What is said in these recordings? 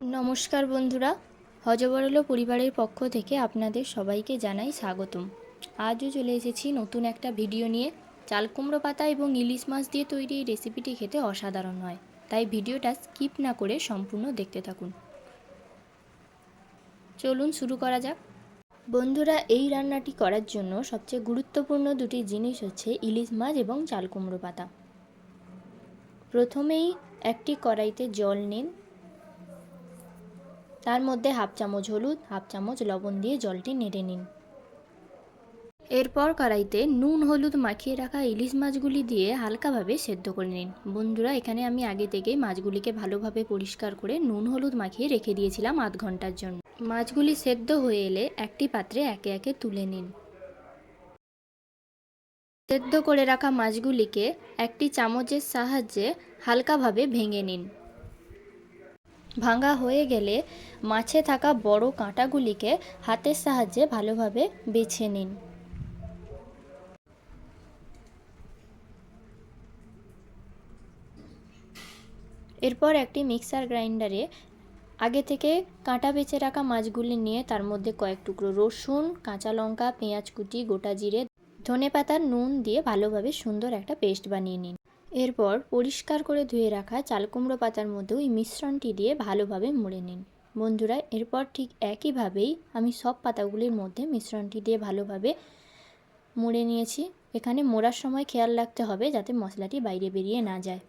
নমস্কার বন্ধুরা, হজবরল পরিবারের পক্ষ থেকে আপনাদের সবাইকে জানাই স্বাগতম। আজও চলে এসেছি নতুন একটা ভিডিও নিয়ে। চাল কুমড়ো পাতা এবং ইলিশ মাছ দিয়ে তৈরি এই রেসিপিটি খেতে অসাধারণ হয়, তাই ভিডিওটা স্কিপ না করে সম্পূর্ণ দেখতে থাকুন। চলুন শুরু করা যাক। বন্ধুরা, এই রান্নাটি করার জন্য সবচেয়ে গুরুত্বপূর্ণ দুটি জিনিস হচ্ছে ইলিশ মাছ এবং চাল কুমড়ো পাতা। প্রথমেই একটি কড়াইতে জল নিন, তার মধ্যে হাফ চামচ হলুদ, হাফ চামচ লবণ দিয়ে জলটি নেড়ে নিন। এরপর কড়াইতে নুন হলুদ মাখিয়ে রাখা ইলিশ মাছগুলি দিয়ে হালকাভাবে সেদ্ধ করে নিন। বন্ধুরা, এখানে আমি আগে থেকেই মাছগুলিকে ভালোভাবে পরিষ্কার করে নুন হলুদ মাখিয়ে রেখে দিয়েছিলাম আধ ঘন্টার জন্য। মাছগুলি সেদ্ধ হয়ে এলে একটি পাত্রে একে একে তুলে নিন। সেদ্ধ করে রাখা মাছগুলিকে একটি চামচের সাহায্যে হালকাভাবে ভেঙে নিন। ভাঙা হয়ে গেলে মাছে থাকা বড় কাঁটাগুলিকে হাতের সাহায্যে ভালোভাবে বেছে নিন। এরপর একটি মিক্সার গ্রাইন্ডারে আগে থেকে কাঁটা বেছে রাখা মাছগুলি নিয়ে তার মধ্যে কয়েক টুকরো রসুন, কাঁচা লঙ্কা, পেঁয়াজ কুচি, গোটা জিরে, ধনেপাতা, নুন দিয়ে ভালোভাবে সুন্দর একটা পেস্ট বানিয়ে নিন। এরপর পরিষ্কার করে ধুয়ে রাখা চাল কুমড়ো পাতার মধ্যে ওই মিশ্রণটি দিয়ে ভালোভাবে মুড়ে নিন। বন্ধুরা, এরপর ঠিক একইভাবেই আমি সব পাতাগুলির মধ্যে মিশ্রণটি দিয়ে ভালোভাবে মুড়ে নিয়েছি। এখানে মোড়ার সময় খেয়াল রাখতে হবে যাতে মশলাটি বাইরে বেরিয়ে না যায়।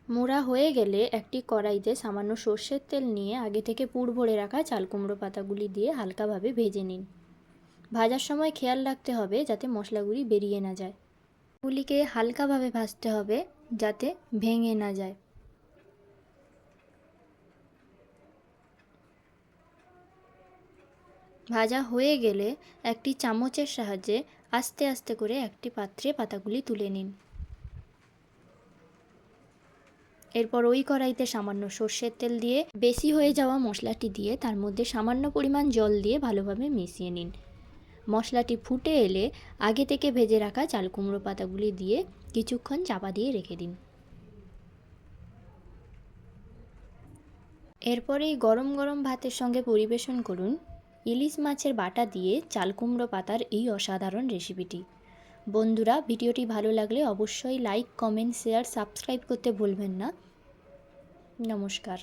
মোড়া হয়ে গেলে একটি কড়াইতে সামান্য সর্ষের তেল নিয়ে আগে থেকে পুর ভরে রাখা চাল কুমড়ো পাতাগুলি দিয়ে হালকাভাবে ভেজে নিন। ভাজার সময় খেয়াল রাখতে হবে যাতে মশলাগুলি বেরিয়ে না যায়। এগুলিকে হালকাভাবে ভাজতে হবে যাতে ভেঙে না যায়। ভাজা হয়ে গেলে একটি চামচের সাহায্যে আস্তে আস্তে করে একটি পাত্রে পাতাগুলি তুলে নিন। এরপর ওই কড়াইতে সামান্য সর্ষের তেল দিয়ে বেশি হয়ে যাওয়া মশলাটি দিয়ে তার মধ্যে সামান্য পরিমাণ জল দিয়ে ভালোভাবে মিশিয়ে নিন। মশলাটি ফুটে এলে আগে থেকে ভেজে রাখা চাল কুমড়ো পাতাগুলি দিয়ে কিছুক্ষণ চাপা দিয়ে রেখে দিন। এরপর এই গরম গরম ভাতের সঙ্গে পরিবেশন করুন ইলিশ মাছের বাটা দিয়ে চাল কুমড়ো পাতার এই অসাধারণ রেসিপিটি। বন্ধুরা, ভিডিওটি ভালো লাগলে অবশ্যই লাইক, কমেন্ট, শেয়ার, সাবস্ক্রাইব করতে ভুলবেন না। নমস্কার।